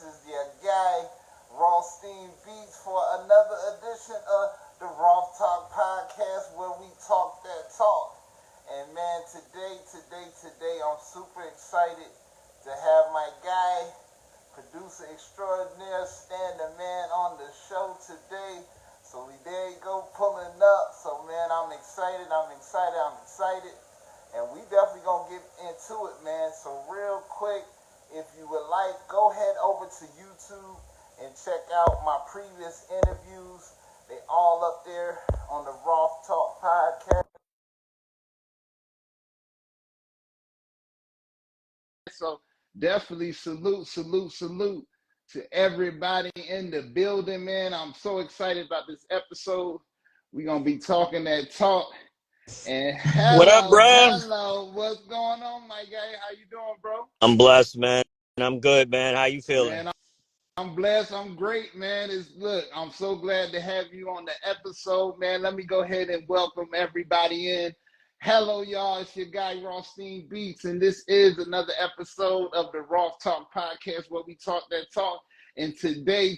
This is your guy, Roth Beats, for another edition of the Roth Talk Podcast, where we talk that talk. And man, today, I'm super excited to have my guy, producer extraordinaire, Stan the Man, on the show today. So there you go, pulling up. So man, I'm excited. And we definitely gonna get into it, man. So real quick, if you would like, go head over to YouTube and check out my previous interviews. They all up there on the Roth Talk Podcast. So definitely salute to everybody in the building, man. I'm so excited about this episode. We're gonna be talking that talk. And what up, bro? What's going on, my guy? How you doing, bro? I'm blessed, man. I'm good, man. How you feeling? Man, I'm blessed. I'm great, man. Look, I'm so glad to have you on the episode, man. Let me go ahead and welcome everybody in. Hello, y'all. It's your guy, Rothstein Beats, and this is another episode of the Roth Talk Podcast, where we talk that talk. And today,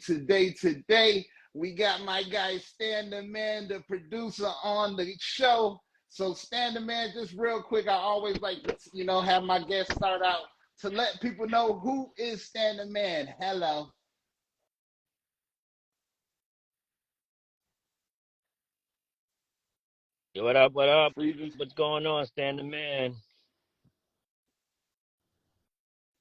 we got my guy, Stan the Man, the producer, on the show. So Stan the Man, just real quick, I always like to, have my guests start out to let people know who is Stan the Man. Hello. What up? What's going on, Stan the Man?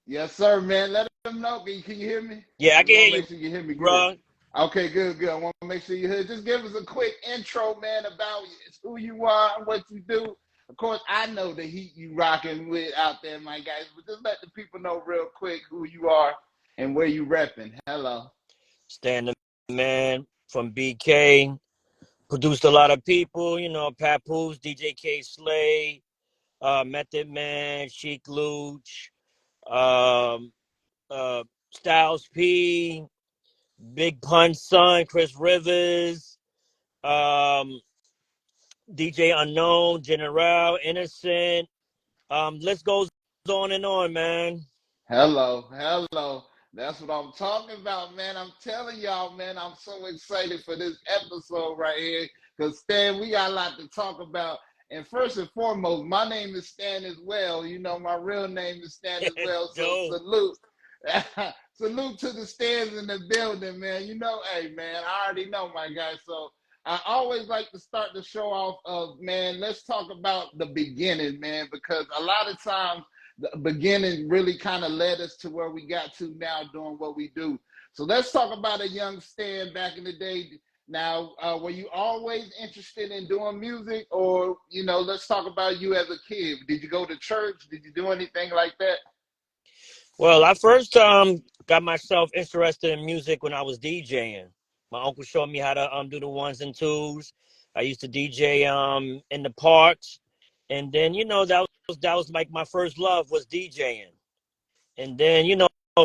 Yes, sir, man. Let them know. Can you hear me? Yeah, I can hear you. Make sure you hear me bro. Good. Okay, good. I want to make sure you hear. Just give us a quick intro, man, about who you are and what you do. Of course, I know the heat you rocking with out there, my guys, but just let the people know real quick who you are and where you repping. Hello. Stan the Man from BK. Produced a lot of people, Papoose, DJ K Slay, Method Man, Chic Luch, Styles P, Big Pun's son, Chris Rivers, DJ Unknown, General, Innocent. List goes on and on, man. Hello. That's what I'm talking about, man. I'm telling y'all, man, I'm so excited for this episode right here. Because, Stan, we got a lot to talk about. And first and foremost, my name is Stan as well. My real name is Stan as well. So salute. Salute to the Stans in the building, man. Hey, man, I already know my guy. So I always like to start the show off of, man, let's talk about the beginning, man, because a lot of times the beginning really kind of led us to where we got to now doing what we do. So let's talk about a young Stan back in the day. Now, were you always interested in doing music, or, let's talk about you as a kid. Did you go to church? Did you do anything like that? Well, I first got myself interested in music when I was DJing. My uncle showed me how to do the ones and twos. I used to DJ in the parks, and then that was like my first love was DJing. And then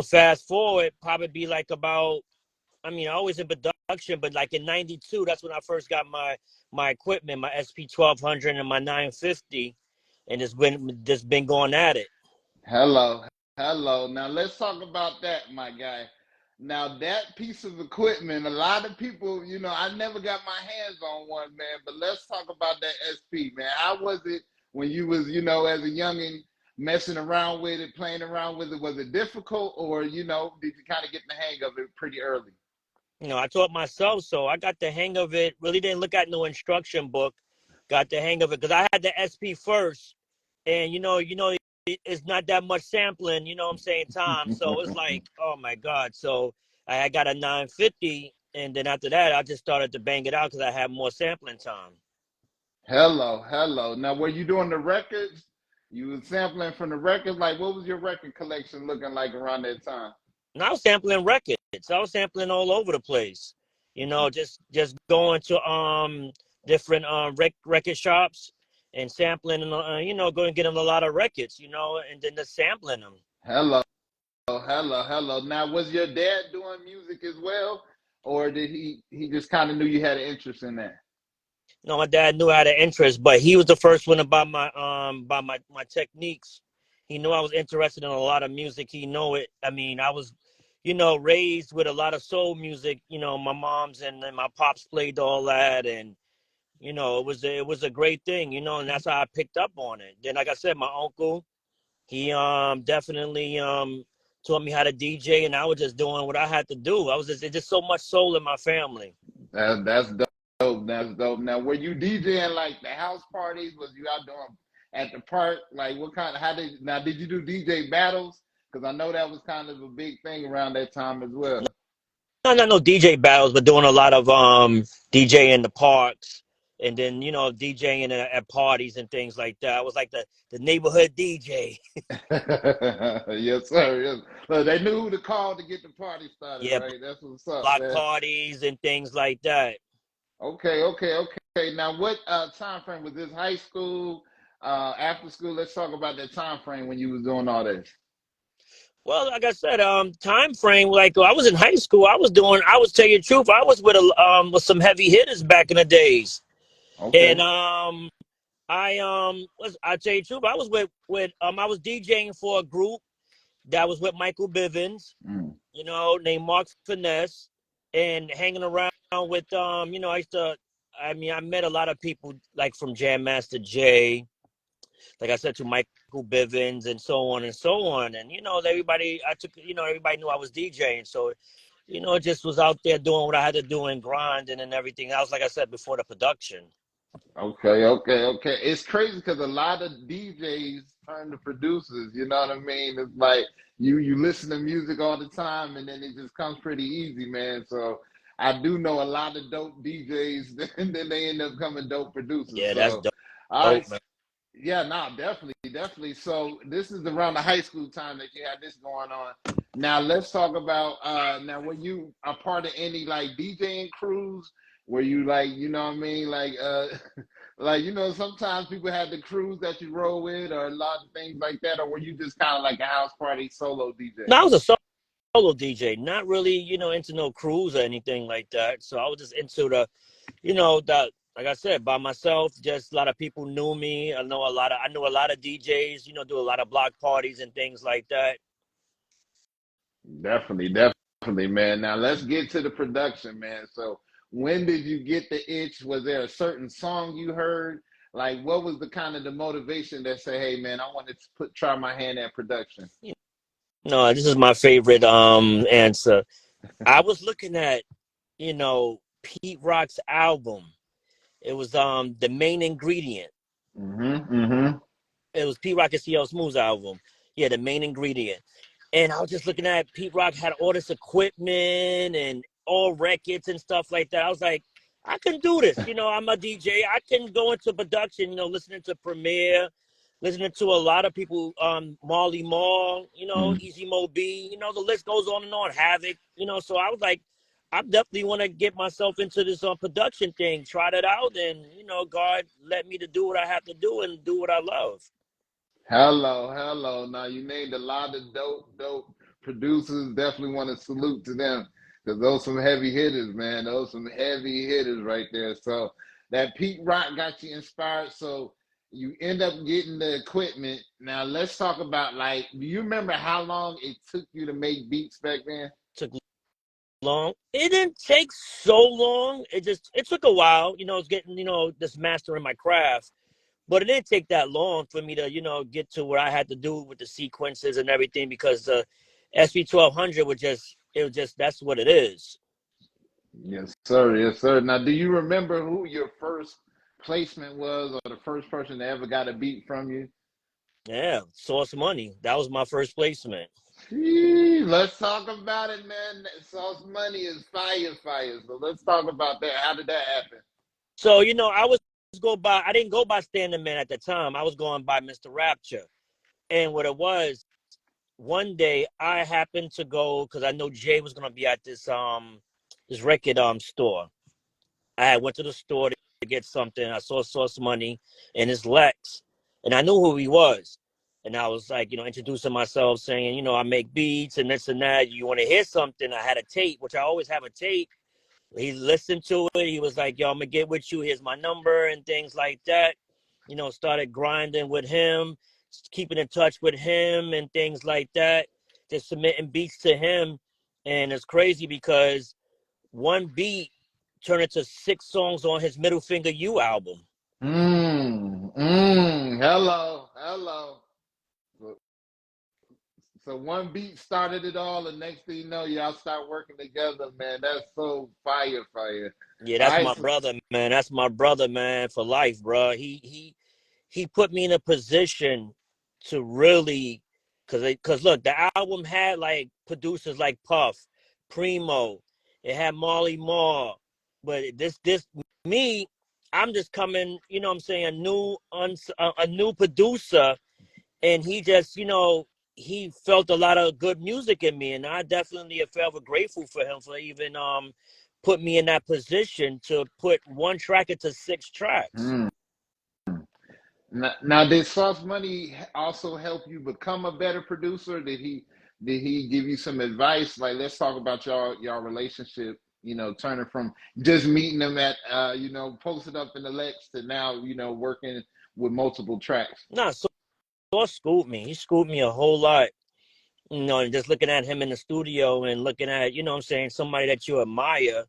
fast forward, probably be like about, always in production, but like in '92, that's when I first got my equipment, my SP 1200 and my 950, and it's been going at it. Hello. Now let's talk about that, my guy. Now that piece of equipment, a lot of people, I never got my hands on one, man. But let's talk about that SP, man. How was it when you was, as a youngin, messing around with it, playing around with it? Was it difficult, or did you kind of get the hang of it pretty early? I taught myself, so I got the hang of it. Really didn't look at no instruction book. Got the hang of it because I had the SP first, and it's not that much sampling. What I'm saying, time. So it's like, oh my god. So I got a 950, and then after that, I just started to bang it out because I had more sampling time. Hello. Now, were you doing the records? You were sampling from the records? Like, what was your record collection looking like around that time? And I was sampling records. I was sampling all over the place. Just going to different record shops and sampling, and going and getting a lot of records, and then just sampling them. Hello. Now, was your dad doing music as well, or did he just kind of knew you had an interest in that? No, my dad knew I had an interest, but he was the first one about my techniques. He knew I was interested in a lot of music. He knew it. I was raised with a lot of soul music. My mom's and my pops played all that, and it was a great thing. And that's how I picked up on it. Then, like I said, my uncle, he definitely taught me how to DJ, and I was just doing what I had to do. It's just so much soul in my family. That's dope. That's dope. Now, were you DJing like the house parties? Was you out doing at the park? Like, what kind of? Did you do DJ battles? Because I know that was kind of a big thing around that time as well. No, not no DJ battles, but doing a lot of DJ in the parks, and then DJing at parties and things like that. I was like the neighborhood DJ. Yes, sir. Yes. Look, they knew who to call to get the party started, Yeah, right? That's what's up, block man. parties and things like that. Okay, okay, okay. Now, what time frame was this? High school, after school? Let's talk about that time frame when you was doing all this. Well, like I said, time frame. Like I was in high school, I was tell you the truth, I was with some heavy hitters back in the days, and Okay. I tell you the truth, I was with I was DJing for a group that was with Michael Bivins, Mm. named Mark Finesse, and hanging around with I met a lot of people like from Jam Master Jay, like I said, to Michael Bivins and so on and so on. And everybody knew I was DJing. So, it just was out there doing what I had to do and grinding and everything else, like I said, before the production. Okay, okay, okay. It's crazy because a lot of DJs turn to producers. You know what I mean? It's like you listen to music all the time, and then it just comes pretty easy, man. So I do know a lot of dope DJs, and then they end up coming dope producers. Yeah, that's So, dope, all right, dope, man. yeah, no, definitely, definitely. So this is around the high school time that you had this going on. Now let's talk about now were you a part of any like DJing crews? Were you like, you know what I mean? Like like sometimes people had the crews that you roll with or a lot of things like that, or were you just kind of like a house party solo DJ? No, I was a solo DJ, not really, into no crews or anything like that. So I was just into that, like I said, by myself. Just a lot of people knew me. I knew a lot of DJs, do a lot of block parties and things like that. Definitely, definitely, man. Now let's get to the production, man. So when did you get the itch? Was there a certain song you heard? Like what was the kind of the motivation that say, hey man, I want to try my hand at production? No, this is my favorite answer. I was looking at, Pete Rock's album. It was The Main Ingredient. Mm-hmm. Mm-hmm. It was Pete Rock and CL Smooth's album. Yeah, The Main Ingredient. And I was just looking at Pete Rock had all this equipment and all records and stuff like that. I was like, I can do this. I'm a DJ. I can go into production, listening to Premiere, listening to a lot of people, Marley Marl, Easy Mo B, the list goes on and on, Havoc, so I was like, I definitely want to get myself into this production thing, tried it out, and, God let me to do what I have to do and do what I love. Hello, hello. Now you named a lot of dope producers. Definitely want to salute to them because those some heavy hitters, man. Those some heavy hitters right there. So that Pete Rock got you inspired. So you end up getting the equipment. Now let's talk about like, do you remember how long it took you to make beats back then? Took long. It didn't take so long. It took a while. It's getting, just mastering my craft. But it didn't take that long for me to, get to what I had to do with the sequences and everything because the SV 1200 that's what it is. Yes, sir. Yes, sir. Now, do you remember who your first placement was or the first person that ever got a beat from you? Yeah, Source Money. That was my first placement. Let's talk about it, man. Sauce Money is fire, fire. So let's talk about that. How did that happen? So, I didn't go by Standing Man at the time. I was going by Mr. Rapture. And what it was, one day I happened to go because I know Jay was gonna be at this record store. I went to the store to get something. I saw Source Money and his Lex, and I knew who he was. And I was like, introducing myself, saying, I make beats and this and that. You want to hear something? I had a tape, which I always have a tape. He listened to it. He was like, yo, I'm gonna get with you. Here's my number and things like that. Started grinding with him, keeping in touch with him and things like that. Just submitting beats to him. And it's crazy because one beat turned into 6 songs on his Middle Finger You album. Hello, hello. So, so one beat started it all, and next thing you know, y'all start working together, man. That's so fire, fire. Yeah, All that's right, my so, brother, man. That's my brother, man, for life, bro. He put me in a position to really, cause look, the album had like producers like Puff, Primo, it had Marley Marl, but this me, I'm just coming, you know what I'm saying, a new producer, and he just, he felt a lot of good music in me, and I definitely am forever grateful for him for even put me in that position to put one track into 6 tracks. mm. Now, did Sauce Money also help you become a better producer? Did he give you some advice? Like, let's talk about y'all relationship. Turning from just meeting them at posted up in the Lex to now working with multiple tracks. Nah, so schooled me. He schooled me a whole lot. And just looking at him in the studio and looking at, you know what I'm saying, somebody that you admire,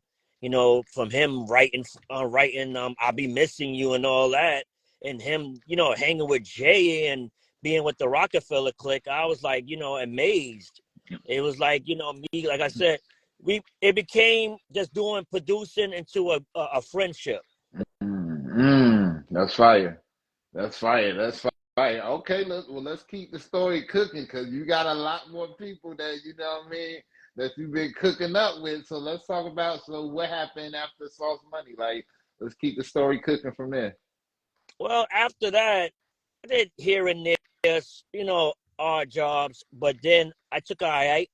from him writing I'll Be Missing You and all that, and him, hanging with Jay and being with the Rockefeller clique, I was like, amazed. It was like, me, like I said, it became just doing producing into a friendship. That's fire. That's fire. That's fire. Okay, let's keep the story cooking because you got a lot more people that what I mean that you've been cooking up with. So let's talk about what happened after Sauce Money. Like, let's keep the story cooking from there. Well, after that, I did here and there, odd jobs, but then I took a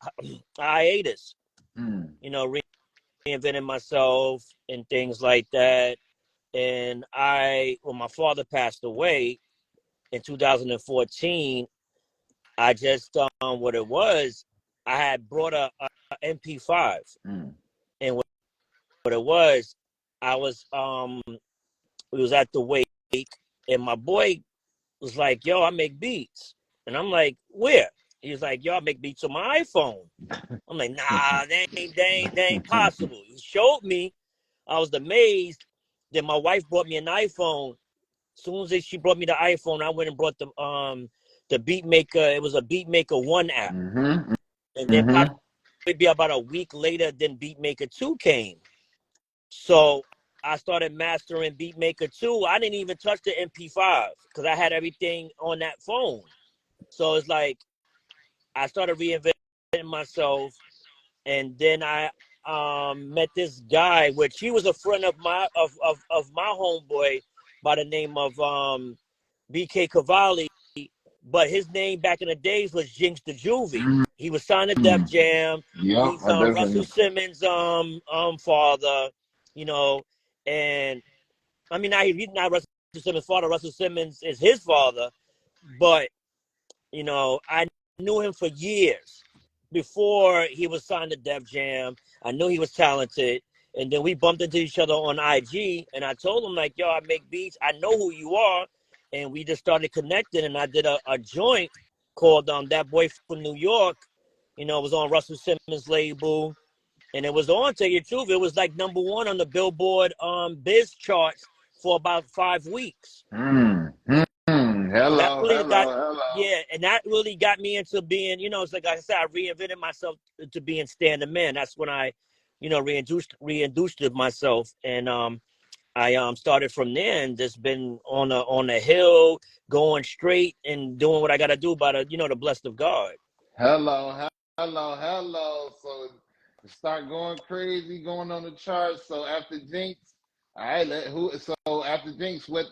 hiatus, Mm. reinventing myself and things like that. And when my father passed away in 2014, I just, what it was, I had brought a MP5. Mm. And what it was, I was, we was at the wake, and my boy was like, yo, I make beats. And I'm like, where? He was like, yo, I make beats on my iPhone. I'm like, nah, that ain't possible. He showed me. I was amazed. Then my wife brought me an iPhone. As soon as she brought me the iPhone, I went and brought the Beat Maker. It was a Beat Maker 1 app. Mm-hmm. And then Mm-hmm. probably about a week later, then Beat Maker 2 came. So I started mastering Beat Maker 2. I didn't even touch the MP5 because I had everything on that phone. So it's like I started reinventing myself, and then I met this guy, which he was a friend of my homeboy by the name of BK Cavalli, but his name back in the days was Jinx the Juvie. He was signed to Def Mm. Jam. Yep, He's I Russell definitely. Simmons' father, you know, and I mean, he's not Russell Simmons' father. Russell Simmons is his father, but I knew him for years before he was signed to Def Jam. I knew he was talented, and then we bumped into each other on IG, and I told him like, "Yo, I make beats. I know who you are," and we just started connecting. And I did a joint called "That Boy from New York." It was on Russell Simmons' label, and it was on. Tell you the truth, it was like #1 on the Billboard biz charts for about 5 weeks. Mm. Mm. So that Hello, really hello, got, hello. yeah, and that really got me into being, it's like I said, I reinvented myself to being standing man. That's when I, reintroduced myself, and I started from there and just been on a hill, going straight and doing what I got to do by the blessed of God. Hello, hello, hello. So start going crazy, going on the charts. So after Jinx, all right. So after Jinx, what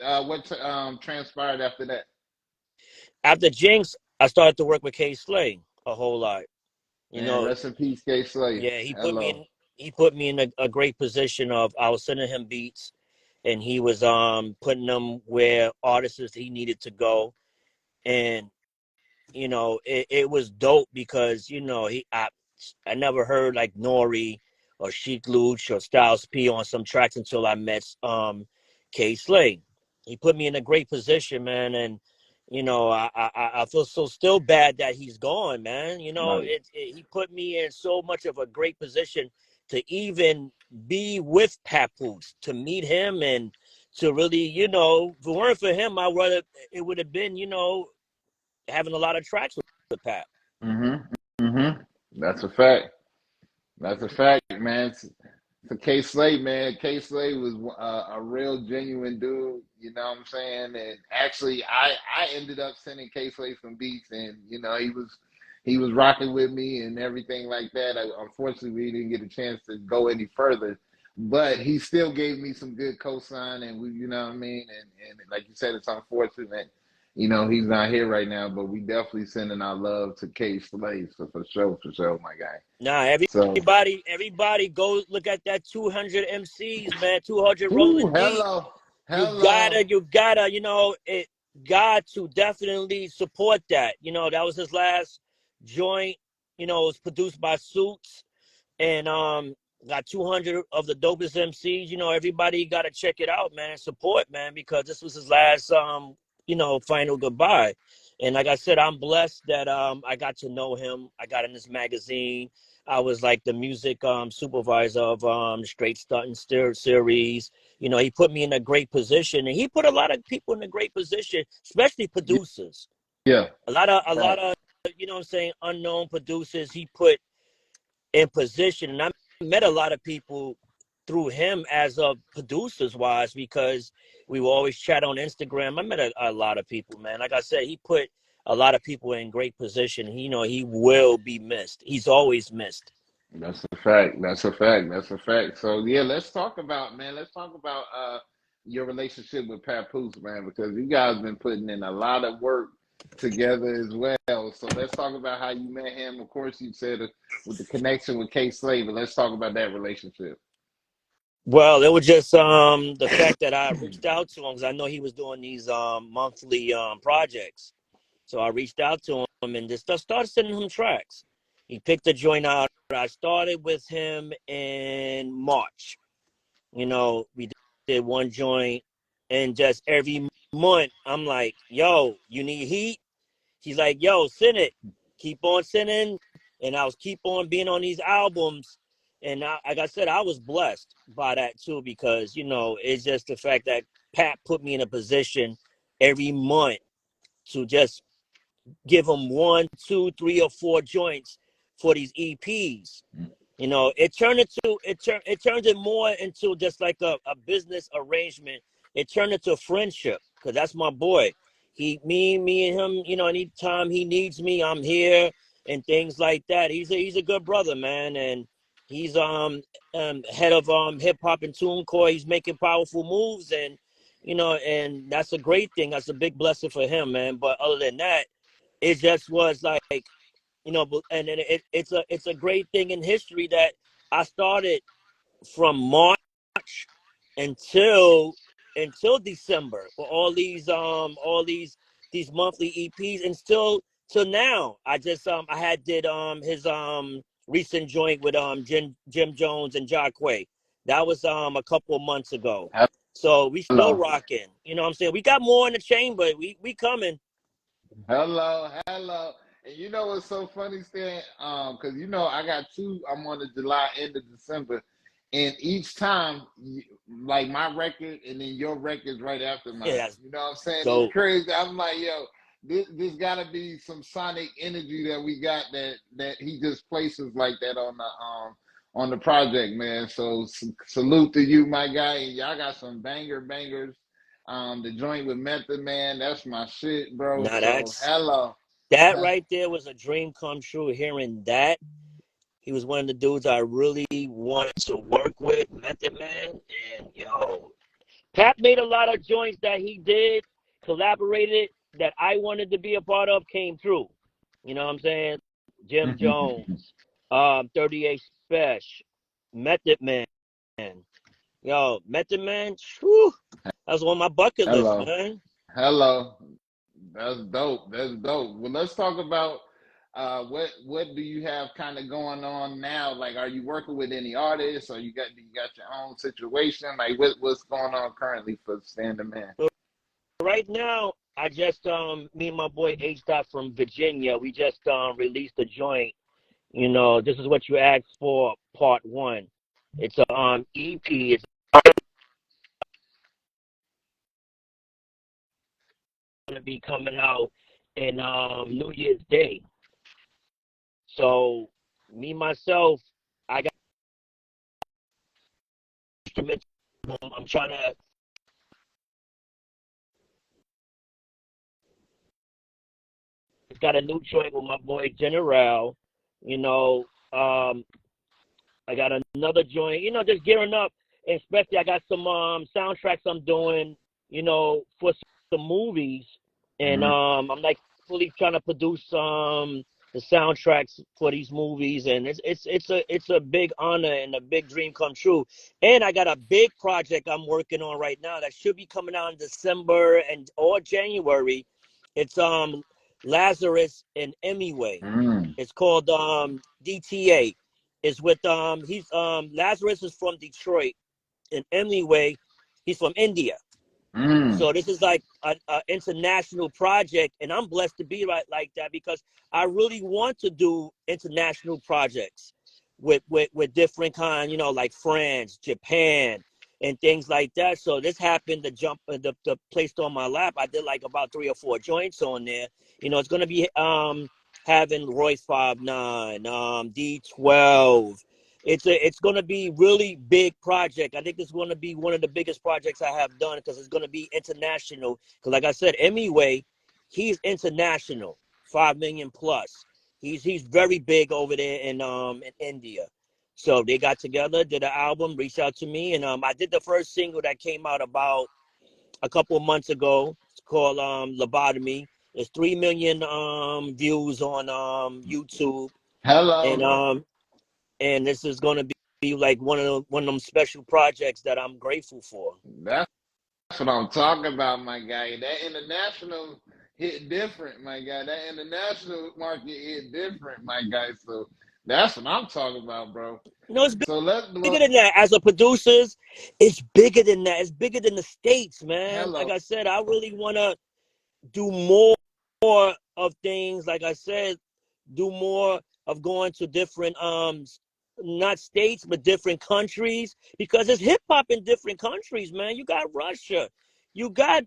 transpired after that? After Jinx, I started to work with K Slay a whole lot. You Man, know, rest in peace, K Slay. yeah, Hello. he put me in a great position of I was sending him beats, and he was putting them where artists he needed to go. And it was dope because I never heard like Nori or Sheik Luch or Styles P on some tracks until I met K Slay. He put me in a great position, man, and You know, I feel so still bad that he's gone, man. You know, Right. he put me in so much of a great position to even be with Papoose, to meet him, and to really, you know, if it weren't for him, I would have it would have been, you know, having a lot of tracks with Pap. Mm-hmm. Mm-hmm. That's a fact. That's a fact, man. To K Slade, man. K Slade was a real genuine dude. You know what I'm saying? And actually, I ended up sending K Slade some beats, and you know he was rocking with me and everything like that. Unfortunately, we didn't get a chance to go any further, but he still gave me some good cosign, and we, you know what I mean. And like you said, it's unfortunate. You know, he's not here right now, but we definitely sending our love to K Slade, so for sure, my guy. Nah, So, everybody go look at that 200 MCs, man, 200 ooh, rolling deep. hello, You've hello. gotta, you've gotta, you know, it got to definitely support that. You know, that was his last joint. You know, it was produced by Suits, and got 200 of the dopest MCs. You know, everybody got to check it out, man, and support, man, because this was his last you know, final goodbye. And like I said, I'm blessed that I got to know him. I got in this magazine. I was like the music supervisor of Straight Stunting series. You know, he put me in a great position, and he put a lot of people in a great position, especially producers. Yeah, A lot facts. of, you know what I'm saying, unknown producers. He put in position. And I met a lot of people through him as producers wise, because we will always chat on Instagram. I met a lot of people, man. Like I said, he put a lot of people in great position. He, you know, he will be missed. He's always missed. That's a fact. That's a fact. That's a fact. So yeah, let's talk about, man. Let's talk about your relationship with Papoose, man, because you guys been putting in a lot of work together as well. So let's talk about how you met him. Of course, you said with the connection with K Slave, but let's talk about that relationship. Well, it was just the fact that I reached out to him because I know he was doing these monthly projects. So I reached out to him and just started sending him tracks. He picked the joint out. I started with him in March. You know, we did one joint, and just every month, I'm like, yo, you need heat? He's like, yo, send it. Keep on sending. And I was keep on being on these albums. And like I said, I was blessed by that too, because, you know, it's just the fact that Pat put me in a position every month to just give him one, two, three, or four joints for these EPs. You know, it turned it more into just like a business arrangement. It turned into friendship because that's my boy. Me and him. You know, anytime he needs me, I'm here and things like that. He's a good brother, man, and he's head of hip hop and TuneCore. He's making powerful moves, and you know, and that's a great thing. That's a big blessing for him, man. But other than that, it just was like, you know, and it's a great thing in history that I started from March until December for all these monthly EPs, and still till now. I just I had did his recent joint with Jim Jones and Jacquay. That was a couple of months ago. So we still Hello. rocking. You know what I'm saying? We got more in the chamber. We coming. Hello, hello. And you know what's so funny, Stan? Because you know I got two. I'm on the July end of December, and each time, like my record, and then your record's right after Yeah, mine. that's You know what I'm saying? It's dope. crazy. I'm like, yo, this got to be some sonic energy that we got that he just places like that on the project, man. So salute to you, my guy. And y'all got some bangers. The joint with Method Man, that's my shit, bro. Now So hello. that right there was a dream come true. Hearing that, he was one of the dudes I really wanted to work with, Method Man, and yo, Pat made a lot of joints that he did, collaborated, that I wanted to be a part of, came through. You know what I'm saying? Jim Jones, 38 Special, Method Man. Yo, Method Man, whew, that was on my bucket list, Hello. man. Hello. That's dope. That's dope. Well, let's talk about what do you have kind of going on now? Like, are you working with any artists, or you got your own situation? Like, what's going on currently for Stand the Man? So right now, I just me and my boy H Dot from Virginia, we just released a joint. You know, this is what you asked for, part one. It's a EP. It's gonna be coming out in New Year's Day. So me myself, I got instruments. I'm trying to. Got a new joint with my boy General. You know, I got another joint. You know, just gearing up. And especially, I got some soundtracks I'm doing. You know, for some movies, and Mm-hmm. I'm like fully trying to produce the soundtracks for these movies, and it's a big honor and a big dream come true. And I got a big project I'm working on right now that should be coming out in December and or January. It's Lazarus and Emmyway. Mm, It's called DTA. It's with he's Lazarus is from Detroit and Emmyway he's from India. mm. So this is like an international project, and I'm blessed to be right like that because I really want to do international projects with different kind, you know, like France, Japan, and things like that. So this happened to jump the placed on my lap. I did like about 3 or 4 joints on there. You know, it's gonna be having Royce 5'9", D12. It's going to be really big project. I think it's going to be one of the biggest projects I have done because it's going to be international. Because like I said, anyway, he's international, 5 million plus. He's very big over there in India. So they got together, did an album, reached out to me, and I did the first single that came out about a couple of months ago. It's called Lobotomy. It's 3 million views on YouTube, and Hello. um and this is going to be like one of them special projects that I'm grateful for. That's what I'm talking about, my guy. That international hit different, my guy. That international market hit different, my guy. So that's what I'm talking about, bro. You know, it's So let's bigger look. than that. As a producers, it's bigger than that. It's bigger than the states, man. Like Hello. I said, I really want to do more of things. Like I said, do more of going to different not states but different countries because it's hip hop in different countries, man. You got Russia, you got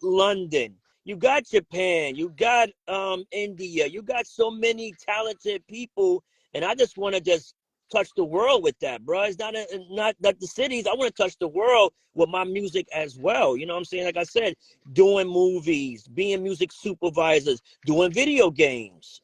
London, you got Japan, you got India. You got so many talented people, and I just want to just touch the world with that, bro. It's not that the cities. I want to touch the world with my music as well. You know what I'm saying? Like I said, doing movies, being music supervisors, doing video games.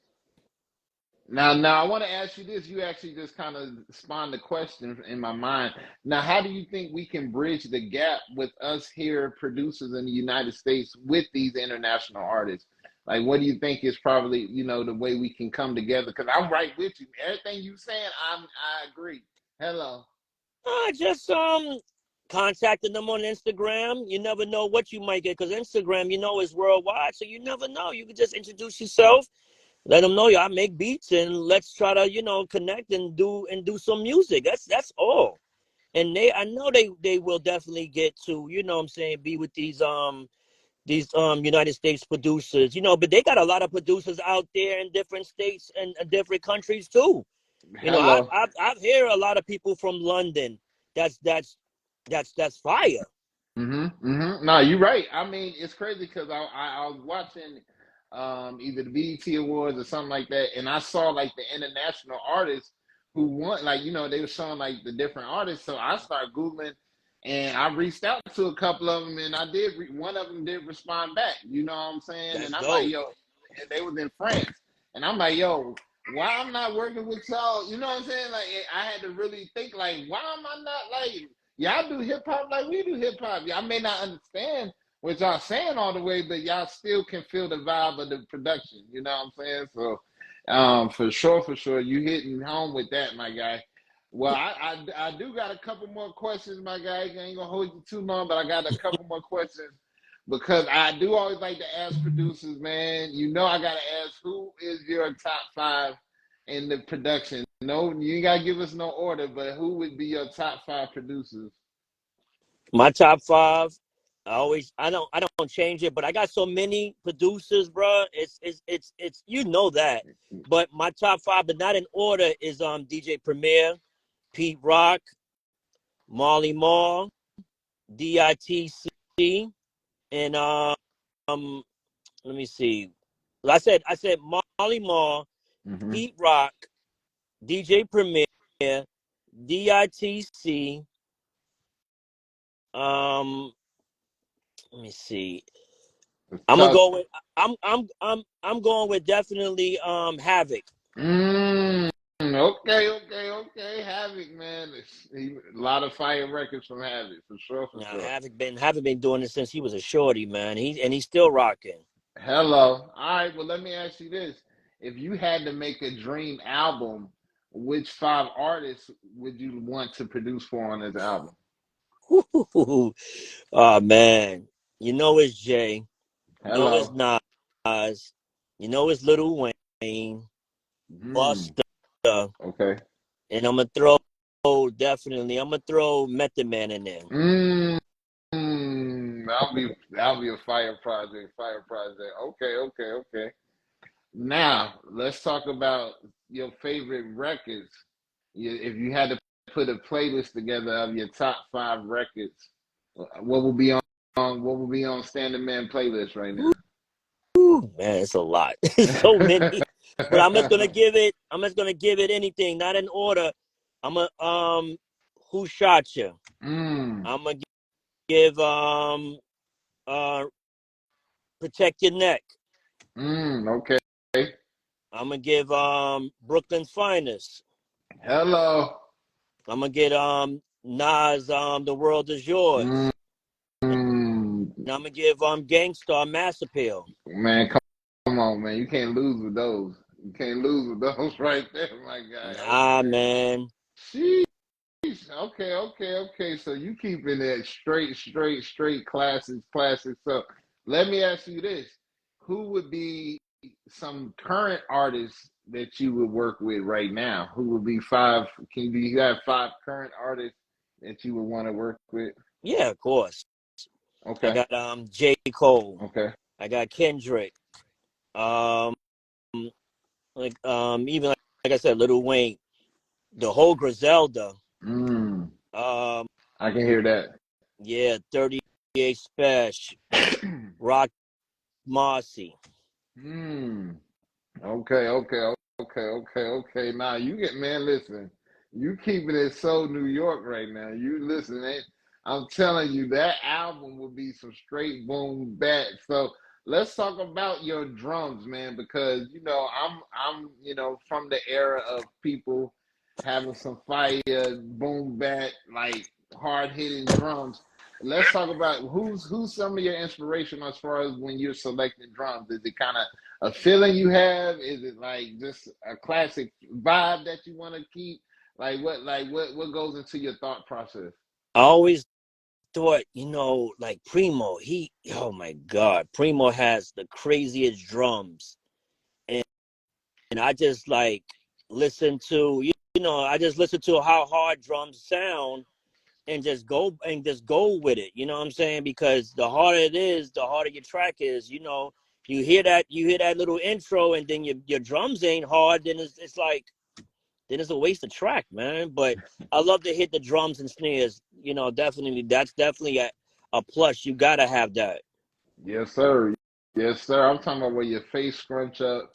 Now, I want to ask you this. You actually just kind of spawned a question in my mind. Now, how do you think we can bridge the gap with us here, producers in the United States, with these international artists? Like, what do you think is probably, the way we can come together? Because I'm right with you. Everything you saying, I agree. Hello. Just contacting them on Instagram. You never know what you might get because Instagram, you know, is worldwide, so you never know. You can just introduce yourself, let them know I make beats, and let's try to connect and do some music. That's all. And I know they will definitely get to what I'm saying, be with these United States producers, but they got a lot of producers out there in different states and different countries too. Hello. I've heard a lot of people from London. That's that's that's fire. No, you're right. I mean, it's crazy because I was watching either the BET Awards or something like that, and I saw like the international artists who won. Like they were showing like the different artists. So I started googling, and I reached out to a couple of them, and I did. One of them did respond back. You know what I'm saying? That's And I'm like, dope. yo, and they was in France, and I'm like, yo. Why I'm not working with y'all? You know what I'm saying? Like I had to really think, like, why am I not like y'all do hip hop like we do hip hop. Y'all may not understand what y'all saying all the way, but y'all still can feel the vibe of the production. You know what I'm saying? So, for sure, you hitting home with that, my guy. Well, I do got a couple more questions, my guy. I ain't gonna hold you too long, but I got a couple more questions because I do always like to ask producers, man. I gotta ask who is your top five in the production. No, you ain't gotta give us no order, but who would be your top five producers? My top five. I don't change it, but I got so many producers, bro. It's you know that. But my top five, but not in order, is DJ Premier, Pete Rock, Marley Marl, DITC, and let me see. I said Marley Marl, Mm-hmm. Pete Rock, DJ Premier, DITC. Um, Let me see. It's I'm gonna tough. go with I'm going with definitely Havoc. Okay. Havoc, man. A lot of fire records from Havoc, for sure, for Now sure. Havoc been doing this since he was a shorty, man. He's still rocking. Hello. All right, well, let me ask you this. If you had to make a dream album, which five artists would you want to produce for on this album? Oh man, you know it's Jay. You know it's Hello. Nas. You know it's Lil Wayne, Mm, Busta, okay. and I'm gonna throw Method Man in there. Mm, that'll be a fire project. Fire project. Okay. Now let's talk about your favorite records. If you had to put a playlist together of your top five records, what will be on Standard Man playlist right now? Ooh, man, it's a lot. It's so many. But I'm just gonna give it anything, not in order. I'm a Who Shot You? mm, I'm gonna give uh Protect Your Neck. okay. I'm gonna give Brooklyn's Finest. Hello. I'm gonna get Nas The World Is Yours. Mm, And I'm gonna give Gangstar Mass Appeal. man, come on, man. You can't lose with those. You can't lose with those right there, my guy. Nah, man. Sheesh. Okay. So you keeping it straight classics. So let me ask you this: who would be some current artists that you would work with right now? Who would be five? You have five current artists that you would want to work with? Yeah, of course. I Okay, got J. Cole. okay. I got Kendrick. Um even like I said, Lil Wayne, the whole Griselda. Mm, Um I can hear that. yeah, 38 Special, Rock Marcy. mm. Okay. Now you get man, listen, you keeping it so New York right now. You listen, I'm telling you that album will be some straight boom back. So let's talk about your drums, man, because I'm from the era of people having some fire boom back like hard hitting drums. Let's talk about who's some of your inspiration as far as when you're selecting drums. Is it kind of a feeling you have? Is it like just a classic vibe that you want to keep? Like what goes into your thought process? I always thought, like Primo, oh my God, Primo has the craziest drums. And, and I just like I just listen to how hard drums sound and just go with it. You know what I'm saying? Because the harder it is, the harder your track is. You hear that little intro, and then your drums ain't hard. Then it's a waste of track, man. But I love to hit the drums and snares. Definitely that's definitely a plus. You gotta have that. Yes, sir. Yes, sir. I'm talking about where your face scrunch up.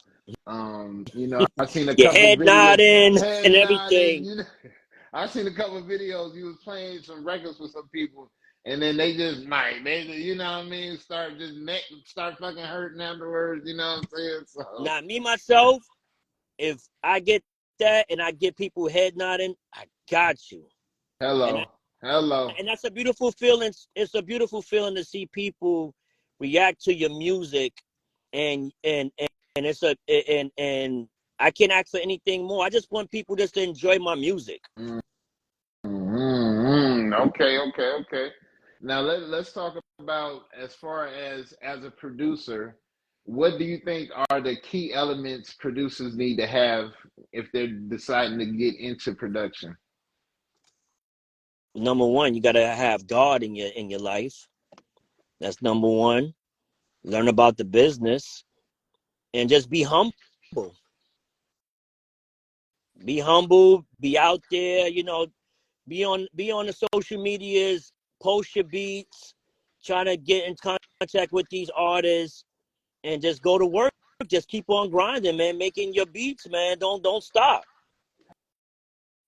I seen a Your couple head videos, nodding head and nodding. everything. I seen a couple videos. You was playing some records with some people, and then they just like you know what I mean, start fucking hurting afterwards. You know what I'm saying? So Not me myself. If I get that and I get people head nodding, I got you. And hello, hello. and that's a beautiful feeling. It's a beautiful feeling to see people react to your music, and it's a and I can't ask for anything more. I just want people just to enjoy my music. Okay. Now let's talk about as far as a producer, what do you think are the key elements producers need to have if they're deciding to get into production? Number one, you gotta have God in your life. That's number one. Learn about the business and just be humble. Be humble. Be out there. Be on the social medias. Post your beats. Trying to get in contact with these artists and just go to work. Just keep on grinding, man. Making your beats, man. Don't stop.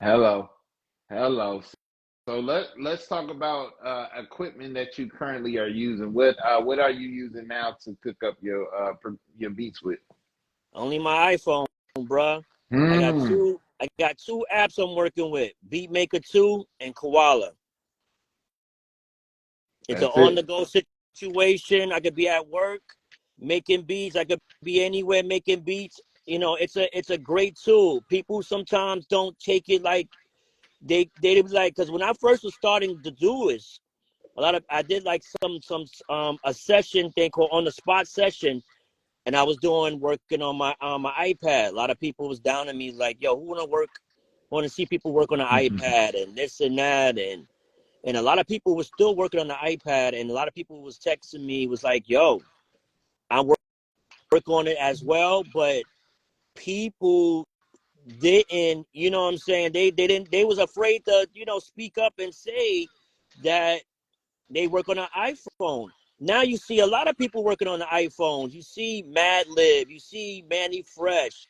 Hello, hello. So let's talk about equipment that you currently are using. What are you using now to cook up your beats with? Only my iPhone, bruh. I got Hmm, two. I got two apps I'm working with: Beatmaker 2 and Koala. It's an that's it. on-the-go situation. I could be at work making beats. I could be anywhere making beats. It's a great tool. People sometimes don't take it like they be like, because when I first was starting to do this, I did like some a session thing called on the spot session, and I was working on my iPad. A lot of people was down on me like, yo, who want to see people work on the iPad and this and that, and a lot of people were still working on the iPad, and a lot of people was texting me, was like, yo, I work on it as well, but people didn't, you know what I'm saying? They didn't, they was afraid to, speak up and say that they work on an iPhone. Now you see a lot of people working on the iPhones. You see Madlib, you see Manny Fresh,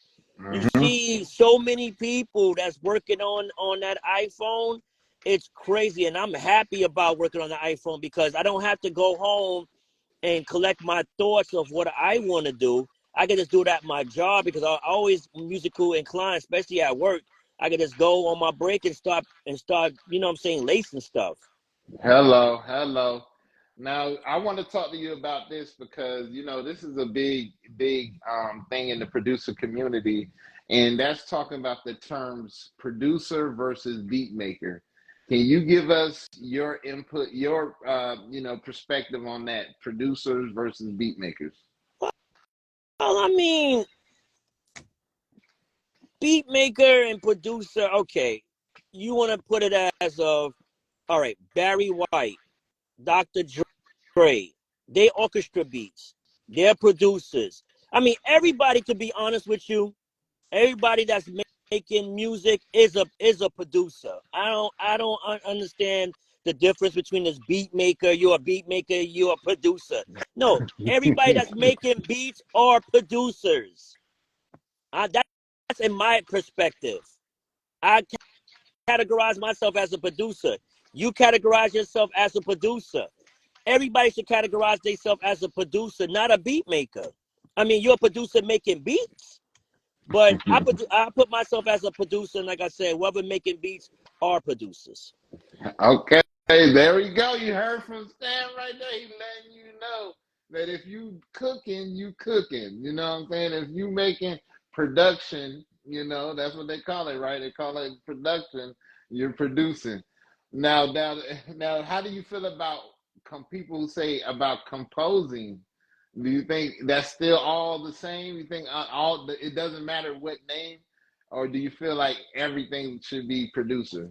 you Hmm. see so many people that's working on that iPhone. It's crazy, and I'm happy about working on the iPhone because I don't have to go home and collect my thoughts of what I want to do. I can just do that at my job because I'm always musical inclined, especially at work. I can just go on my break and start, what I'm saying, lacing stuff. Hello, hello. Now, I want to talk to you about this because this is a big thing in the producer community, and that's talking about the terms producer versus beat maker. Can you give us your input, your perspective on that, producers versus beat makers? Well, I mean, beat maker and producer. Okay, you want to put it as of all right. Barry White, Dr. Dre, they orchestra beats. They're producers. I mean, everybody. To be honest with you, everybody that's making music is a producer. I don't understand the difference between this beat maker. You're a beat maker. You're a producer. No, everybody that's making beats are producers. That's in my perspective. I categorize myself as a producer. You categorize yourself as a producer. Everybody should categorize themselves as a producer, not a beat maker. I mean, you're a producer making beats, but I put myself as a producer, and like I said, whoever making beats are producers. Okay, there we go. You heard from Stan right there. He letting you know that if you cooking, you cooking. You know what I'm saying? If you making production, that's what they call it, right? They call it production. You're producing. Now, how do you feel about people who say about composing? Do you think that's still all the same? You think it doesn't matter what name, or do you feel like everything should be producer?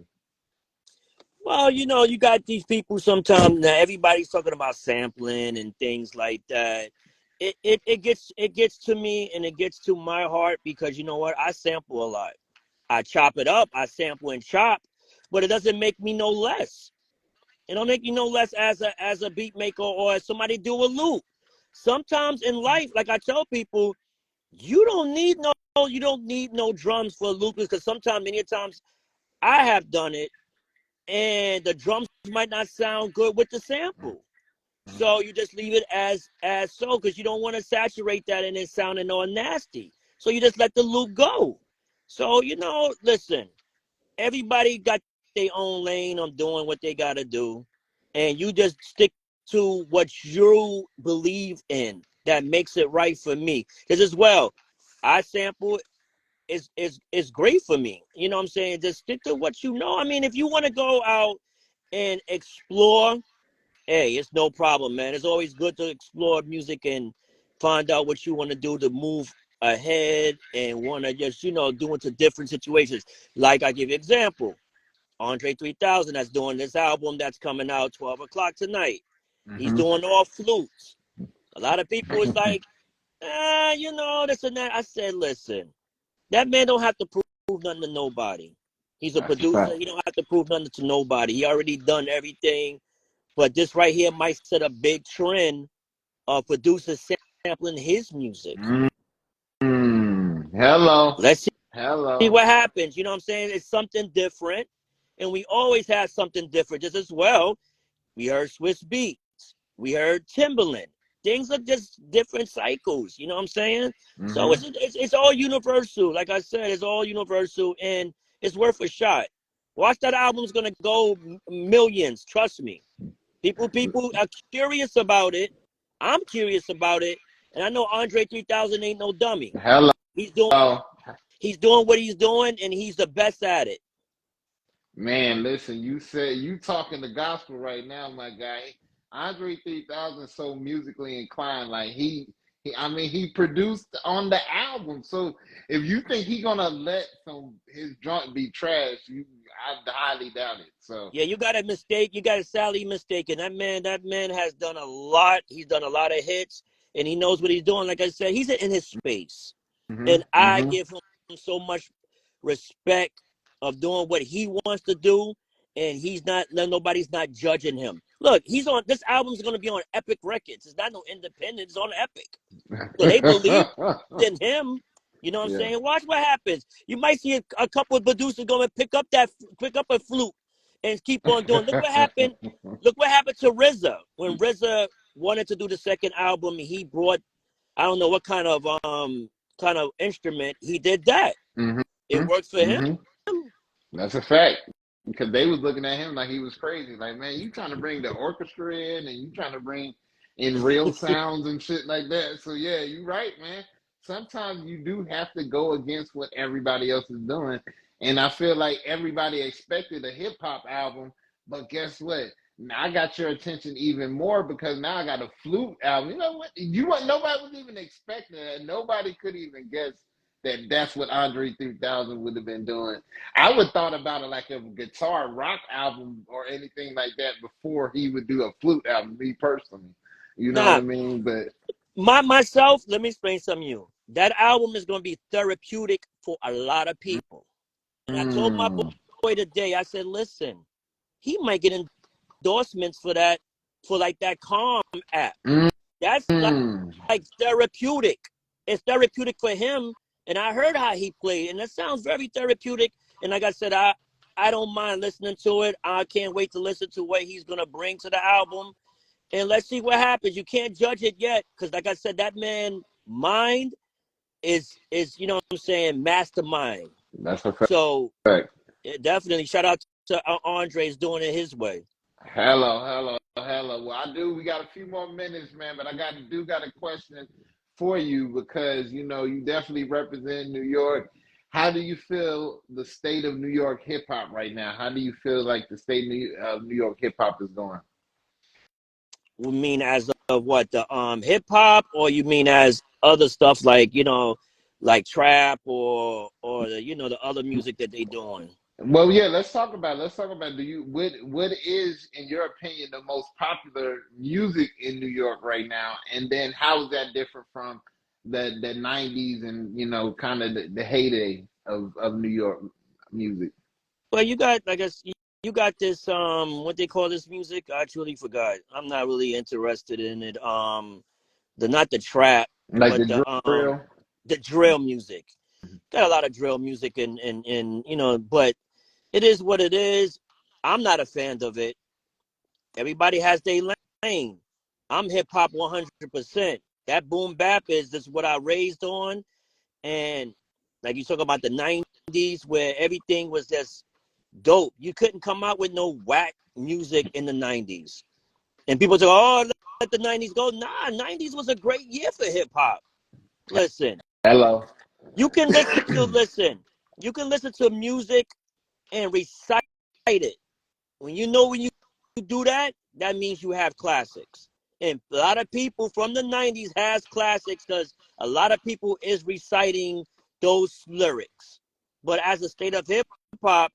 Well, you got these people sometimes. Now everybody's talking about sampling and things like that. It gets to me and it gets to my heart because you know what? I sample a lot. I chop it up. I sample and chop, but it doesn't make me no less. It don't make you no less as a beat maker or as somebody do a loop. Sometimes in life, like I tell people, you don't need no drums for loopers because sometimes many times I have done it and the drums might not sound good with the sample. So you just leave it as so because you don't want to saturate that and it sounding all nasty. So you just let the loop go. So listen, everybody got their own lane on doing what they gotta do, and you just stick to what you believe in. That makes it right for me. Because as well, I sample is great for me. You know what I'm saying? Just stick to what you know. I mean, if you want to go out and explore, hey, it's no problem, man. It's always good to explore music and find out what you want to do to move ahead and want to just, do into different situations. Like I give you example, Andre 3000 that's doing this album that's coming out 12 o'clock tonight. He's Mm-hmm. doing all flutes. A lot of people is like, this and that. I said, listen, that man don't have to prove nothing to nobody. He's a That's a fact. producer. He don't have to prove nothing to nobody. He already done everything. But this right here might set a big trend of producers sampling his music. Hello. Let's see Hello. what happens. You know what I'm saying? It's something different. And we always have something different. Just as well, we heard Swiss Beats. We heard Timberland. Things are just different cycles. You know what I'm saying? So Mm-hmm. it's all universal. Like I said, it's all universal, and it's worth a shot. Watch that album's gonna go millions. Trust me. People are curious about it. I'm curious about it, and I know Andre 3000 ain't no dummy. Hello. He's doing what he's doing, and he's the best at it. Man, listen, you said you talking the gospel right now, my guy. Andre 3000 so musically inclined, like I mean, he produced on the album. So if you think he gonna let his joint be trash, I highly doubt it. So Yeah, you got a mistake. You got a sadly mistaken. That man has done a lot. He's done a lot of hits, and he knows what he's doing. Like I said, he's in his space, hmm and I hmm give him so much respect of doing what he wants to do, and nobody's not judging him. Look, he's on this album's going to be on Epic Records. It's not no independent. It's on Epic, so they believe in him. You know what I'm yeah. saying? Watch what happens. You might see a couple of producers going to pick up a flute and keep on doing. Look what happened. Look what happened to RZA when RZA wanted to do the second album. He brought, I don't know what kind of instrument. He did that. hmm It worked for him. hmm That's a fact. Because they was looking at him like he was crazy. Like, man, you trying to bring the orchestra in and you trying to bring in real sounds and shit like that. So yeah, you right, man. Sometimes you do have to go against what everybody else is doing. And I feel like everybody expected a hip hop album, but guess what? Now I got your attention even more because now I got a flute album. You know what? Nobody was even expecting that. Nobody could even guess that that's what Andre 3000 would have been doing. I would thought about it like a guitar rock album or anything like that before he would do a flute album, me personally. You know what I Nah, mean? But myself, let me explain something to you. That album is going to be therapeutic for a lot of people. And I told my mm, boy today, I said, listen, he might get endorsements for that, for like that Calm app. mm, That's mm. like therapeutic. It's therapeutic for him. And I heard how he played, and that sounds very therapeutic. And like I said, I don't mind listening to it. I can't wait to listen to what he's gonna bring to the album. And let's see what happens. You can't judge it yet, because like I said, that man mind is you know what I'm saying, mastermind. That's a So fact. definitely shout out to Andre's doing it his way. Hello. Well, we got a few more minutes, man, but got a question for you because you definitely represent New York. How do you feel the state of New York hip hop right now? How do you feel like the state of New York hip hop is going? You mean as of what, the hip hop, or you mean as other stuff like like trap or the other music that they doing? Well, yeah, let's talk about do you what is in your opinion the most popular music in New York right now, and then how is that different from the 90s and kind of the heyday of New York music? Well, you got, I guess, you got this what they call this music. I truly forgot. I'm not really interested in it. The not the trap, Like but the drill? the drill music. Got a lot of drill music, and but it is what it is. I'm not a fan of it. Everybody has their lane. I'm hip hop 100%. That boom bap is what I raised on, and like you talk about the 90s where everything was just dope. You couldn't come out with no whack music in the 90s. And people say, oh, let the 90s go. Nah, 90s was a great year for hip hop. Listen, Hello. you can listen to music and recite it. When you do that, that means you have classics. And a lot of people from the 90s has classics because a lot of people is reciting those lyrics. But as a state of hip hop,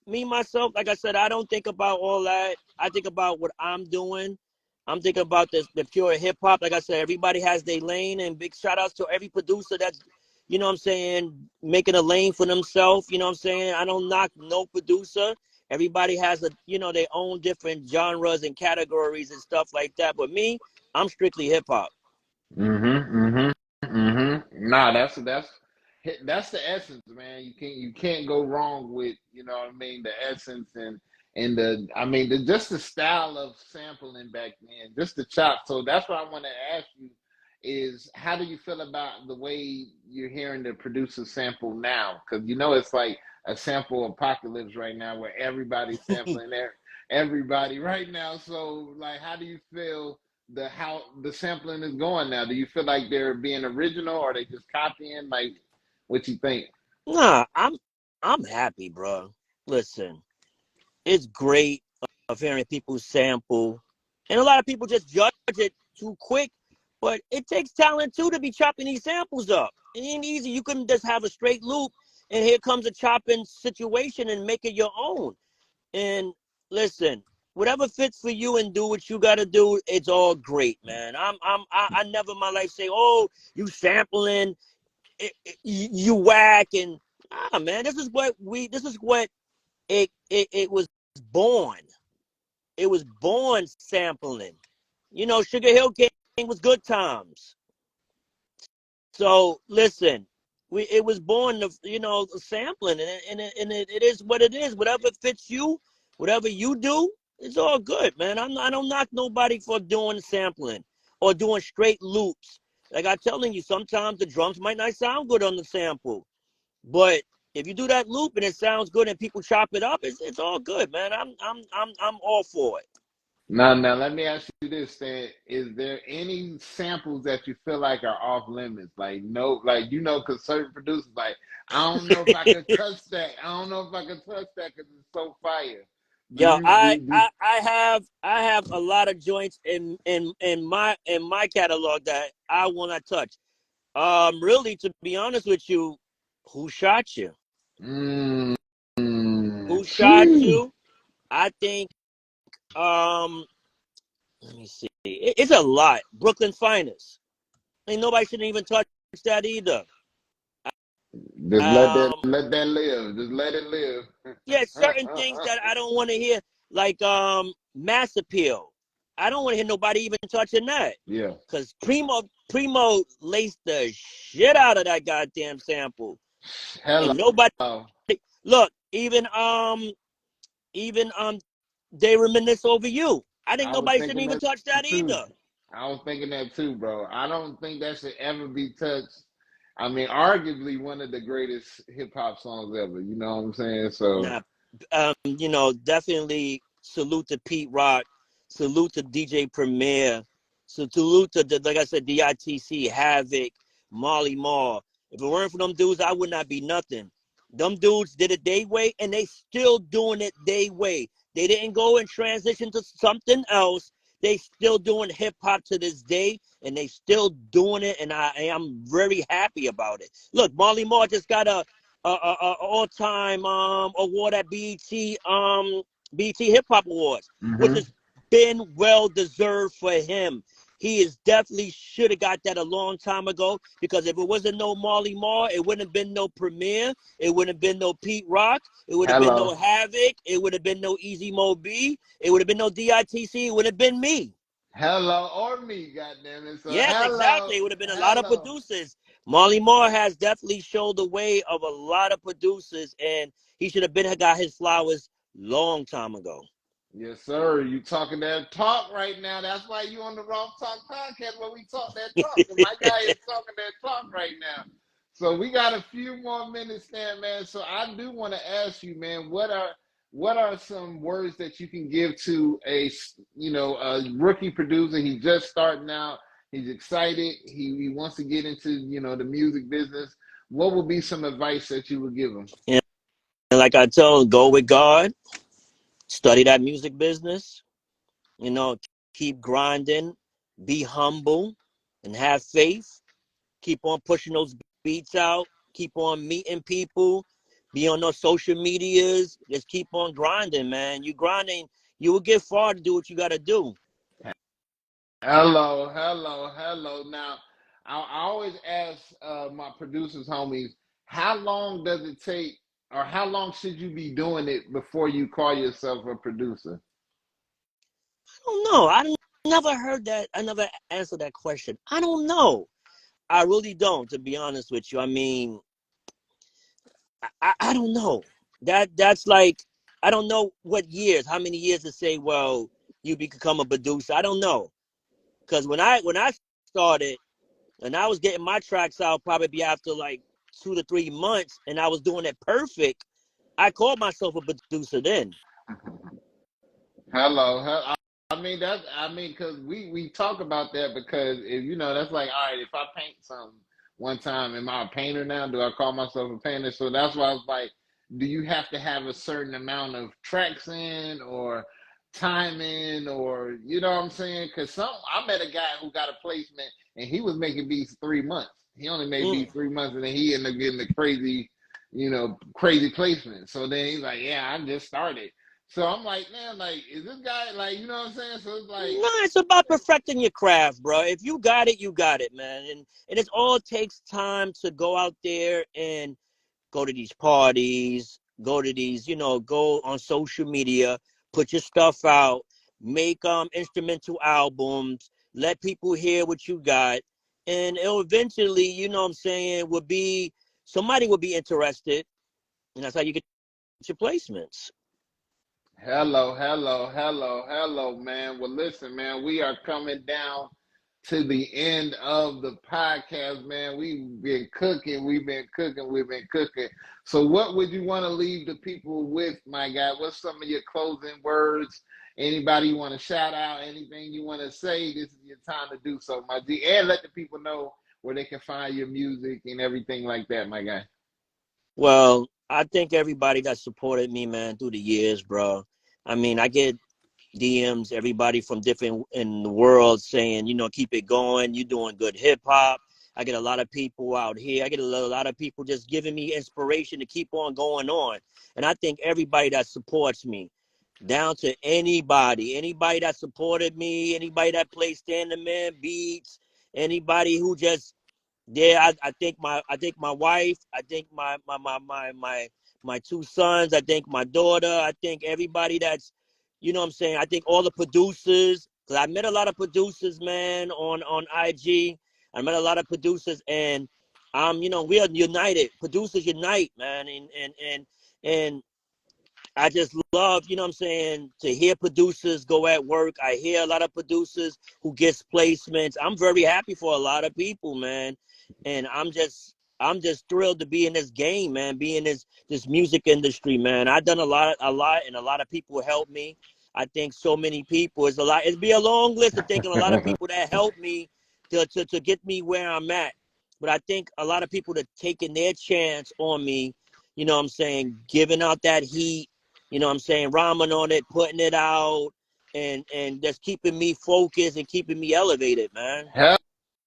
me myself, like I said, I don't think about all that. I think about what I'm doing. I'm thinking about the pure hip hop. Like I said, everybody has their lane, and big shout outs to every producer that's, you know what I'm saying, making a lane for themselves. You know what I'm saying? I don't knock no producer. Everybody has their own different genres and categories and stuff like that. But me, I'm strictly hip hop. Nah, that's the essence, man. You can't go wrong with, you know what I mean, the essence and the, I mean, just the style of sampling back then, just the chop. So that's what I want to ask you is, how do you feel about the way you're hearing the producer sample now? Because you know it's like a sample apocalypse right now where everybody's sampling everybody right now. So like, how do you feel how the sampling is going now? Do you feel like they're being original, or are they just copying? Like, what you think? Nah, I'm happy, bro. Listen, it's great of hearing people sample, and a lot of people just judge it too quick. But it takes talent too to be chopping these samples up. It ain't easy. You couldn't just have a straight loop, and here comes a chopping situation and make it your own. And listen, whatever fits for you and do what you gotta do, it's all great, man. I never in my life say, oh, you sampling, you whack, and man, this is what it was born. It was born sampling. You know, Sugar Hill Gang was good times. So listen, it was born to, sampling, and it is what it is. Whatever fits you, whatever you do, it's all good, man. I don't knock nobody for doing sampling or doing straight loops. Like I'm telling you, sometimes the drums might not sound good on the sample, but if you do that loop and it sounds good and people chop it up, it's all good, man. I'm all for it. Now, let me ask you this, Stan. Is there any samples that you feel like are off limits? Like, no, like, you know, because certain producers, like, I don't know if I could touch that. I don't know if I could touch that because it's so fire. Do Yo, you, do, do, I have a lot of joints in my catalog that I want to touch. Really, to be honest with you, who shot you? mm, Who shot Sheesh. you? I think. Let me see. It's a lot. Brooklyn's finest. Ain't nobody should even touch that either. Just Um, let that live. Just let it live. yeah, certain things that I don't want to hear, like Mass Appeal. I don't want to hear nobody even touching that, Yeah. cause Primo laced the shit out of that goddamn sample, Hello. and nobody look even they reminisce over you. I think I was nobody shouldn't thinking even that touch that too. either. I was thinking that too, bro. I don't think that should ever be touched. I mean, arguably one of the greatest hip hop songs ever. You know what I'm saying? So, Nah, definitely salute to Pete Rock, salute to DJ Premier, so salute to like I said, DITC, Havoc, Molly Marr. If it weren't for them dudes, I would not be nothing. Them dudes did it their way, and they still doing it their way. They didn't go and transition to something else. They still doing hip hop to this day, and they still doing it, and I am very happy about it. Look, Molly Marr just got a all time award at BT Hip Hop Awards, which hmm has been well deserved for him. He is definitely should have got that a long time ago, because if it wasn't no Marley Marr, it wouldn't have been no Premier, it wouldn't have been no Pete Rock, it would have been no hello, Havoc, it would have been no Easy Mo B, it would have been no DITC, it would have been me. hello, or me, goddamn it. So, Yes, hello, exactly. It would have been a lot of hello. producers. Marley Marr has definitely showed the way of a lot of producers, and he should have been got his flowers long time ago. Yes, sir. You talking that talk right now. That's why you on the Roth Talk podcast where we talk that talk. And my guy is talking that talk right now. So we got a few more minutes there, man. So I do want to ask you, man, what are some words that you can give to a rookie producer? He's just starting out. He's excited. He wants to get into the music business. What would be some advice that you would give him? And like I tell him, go with God, study that music business, you know, keep grinding, be humble, and have faith. Keep on pushing those beats out. Keep on meeting people. be on those social medias. Just keep on grinding, man. You grinding, you will get far to do what you got to do. Hello, hello, hello. Now, I always ask my producers, homies, how long does it take, or how long should you be doing it before you call yourself a producer? I don't know. Never heard that. I never answered that question. I don't know. I really don't, to be honest with you. I mean, I don't know. That's like, I don't know what years, how many years to say, well, you become a producer. I don't know. Because when I started and I was getting my tracks out probably be after like 2 to 3 months and I was doing it perfect, I called myself a producer then. Hello, I mean that's because we talk about that because if you know that's like all right if I paint something one time am I a painter now do I call myself a painter so that's why I was like do you have to have a certain amount of tracks in or time in or you know what I'm saying because some I met a guy who got a placement and he was making beats 3 months he only made Mm. beats 3 months and then he ended up getting the crazy you know crazy placement so then he's like yeah I just started so I'm like, man, like, is this guy like, you know what I'm saying? So it's like, No, it's about perfecting your craft, bro. If you got it, you got it, man. And it all takes time to go out there and go to these parties, go to these, go on social media, put your stuff out, make instrumental albums, let people hear what you got, and it'll eventually, you know what I'm saying, will be somebody will be interested, and that's how you get your placements. hello, hello, hello, hello, man. Well, listen, man, we are coming down to the end of the podcast, man. We've been cooking, we've been cooking, we've been cooking. So, what would you want to leave the people with, my guy? What's some of your closing words? Anybody you want to shout out? Anything you want to say? This is your time to do so, my G. And let the people know where they can find your music and everything like that, my guy. Well, I thank everybody that supported me, man, through the years, bro. I mean, I get DMs, everybody from different in the world saying, keep it going. You're doing good hip hop. I get a lot of people out here. I get a lot of people just giving me inspiration to keep on going on. And I think everybody that supports me, down to anybody that supported me, anybody that played Stand the Man beats, anybody who just yeah, I think my wife, I think my two sons, I think my daughter, I think everybody that's what I'm saying. I think all the producers, because I met a lot of producers, man, on IG. I met a lot of producers and we are united. Producers unite, man. And I just love, what I'm saying, to hear producers go at work. I hear a lot of producers who gets placements. I'm very happy for a lot of people, man. And I'm just thrilled to be in this game, man, be in this music industry, man. I've done and a lot of people helped me. I think so many people, it's a lot, it'd be a long list of thinking a lot of people that helped me to get me where I'm at. But I think a lot of people that taking their chance on me, what I'm saying, giving out that heat, what I'm saying, rhyming on it, putting it out, and just keeping me focused and keeping me elevated, man. Hello,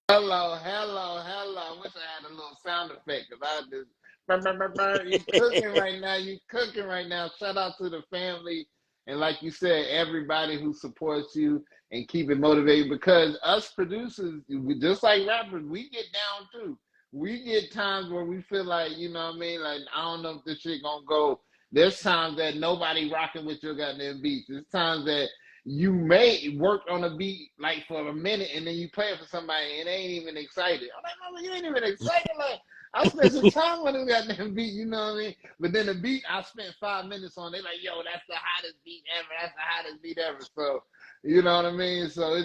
hello, hello. I wish I had a little sound effect because I just burr, burr, burr, burr. You cooking right now. You cooking right now. Shout out to the family and like you said, everybody who supports you and keep it motivated because us producers, just like rappers, we get down too. We get times where we feel like, you know what I mean? Like, I don't know if this shit gonna go. There's times that nobody rocking with your goddamn beats. There's times that you may work on a beat like for a minute and then you play it for somebody and they ain't even excited. I'm like, mama, you ain't even excited. Like, I spent some time on this goddamn beat, you know what I mean? But then the beat I spent 5 minutes on, they like, yo, that's the hottest beat ever. That's the hottest beat ever. So, you know what I mean? So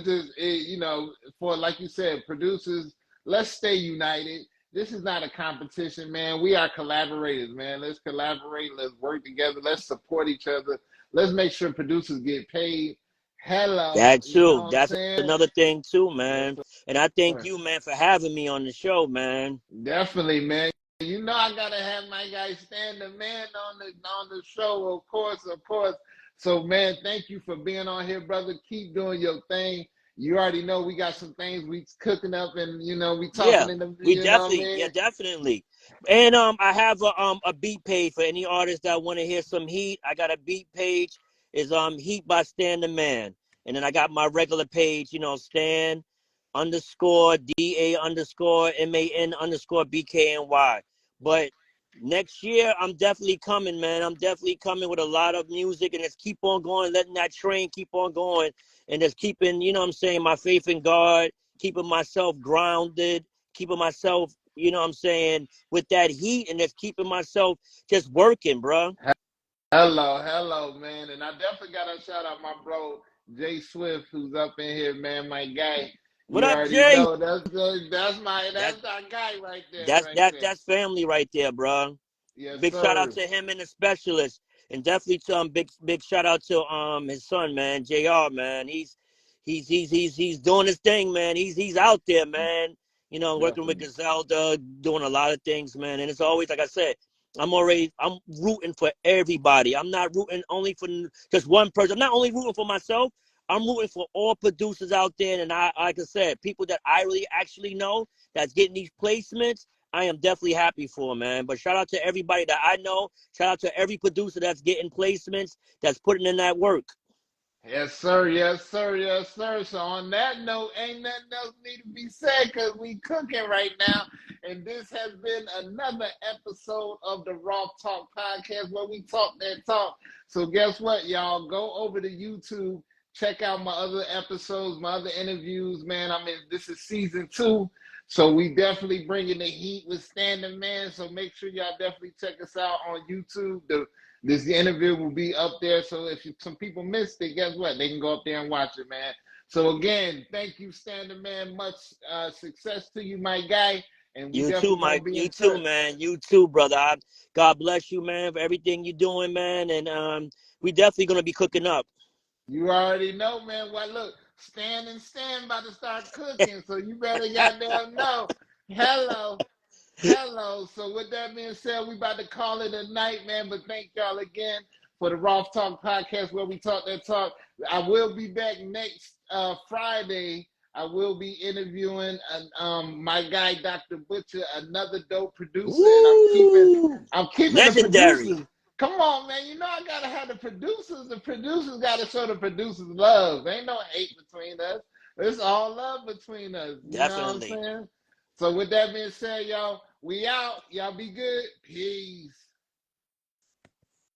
for like you said, producers, let's stay united. This is not a competition, man. We are collaborators, man. Let's collaborate. Let's work together. Let's support each other. Let's make sure producers get paid. Hello, That you know too. what I'm That's saying? another thing too, Yes, man. And I thank sir. you, man, for having me on the show, man. Definitely, man. You know I gotta have my guy Stand the Man on the show, of course, of course. So, man, thank you for being on here, brother. Keep doing your thing. You already know we got some things we cooking up, and we Yeah, talking in the, we you know what I definitely, yeah, mean? definitely. And I have a beat page for any artist that want to hear some heat. I got a beat page. Is Heat by Stan the Man. And then I got my regular page, Stan underscore DA underscore MAN underscore BKNY. But next year I'm definitely coming, man. I'm definitely coming with a lot of music, and just keep on going, letting that train keep on going, and just keeping, what I'm saying, my faith in God, keeping myself grounded, keeping myself, what I'm saying, with that heat, and just keeping myself just working, bro. Hello, man. And I definitely got to shout out my bro, Jay Swift, who's up in here, man. My guy. What You up, already Jay? know that's That our guy right there, that's right that there. that's family right there, bro. Yes, Big shout out sir. to him and the specialist, and definitely to big shout out to his son, man, Jr. Man, he's doing his thing, man. He's out there, man. Working with Definitely. Griselda, doing a lot of things, man. And it's always like I said, I'm rooting for everybody. I'm not rooting only for just one person. I'm not only rooting for myself. I'm rooting for all producers out there, and like I said, people that I really actually know that's getting these placements. I am definitely happy for, man. But shout out to everybody that I know. Shout out to every producer that's getting placements, that's putting in that work. Yes, sir. Yes, sir. Yes, sir. So on that note, ain't nothing else need to be said because we cooking right now. And this has been another episode of the Roth Talk podcast where we talk that talk. So guess what, y'all? Go over to YouTube, check out my other episodes, my other interviews, man. I mean, this is season 2. So we definitely bringing the heat with Standing Man. So make sure y'all definitely check us out on YouTube. This interview will be up there. So if some people missed it, guess what? They can go up there and watch it, man. So again, thank you, Standard Man. Much success to you, my guy. And we You too, definitely gonna Mike. be You in too, touch. man. You too, brother. God bless you, man, for everything you're doing, man. And we definitely gonna be cooking up. You already know, man. Well, look, Stan about to start cooking, so you better goddamn know. Hello. Hello. So with that being said, we about to call it a night, man. But thank y'all again for the Roth Talk podcast where we talk that talk. I will be back next Friday. I will be interviewing my guy Dr. Butcher, another dope producer, and Woo! I'm keeping the Legendary. producers. Come on, man. You know I gotta have the producers. The producers gotta show the producers love. Ain't no hate between us. It's all love between us. You know what I'm Definitely. saying? So with that being said, y'all, we out. Y'all be good. Peace.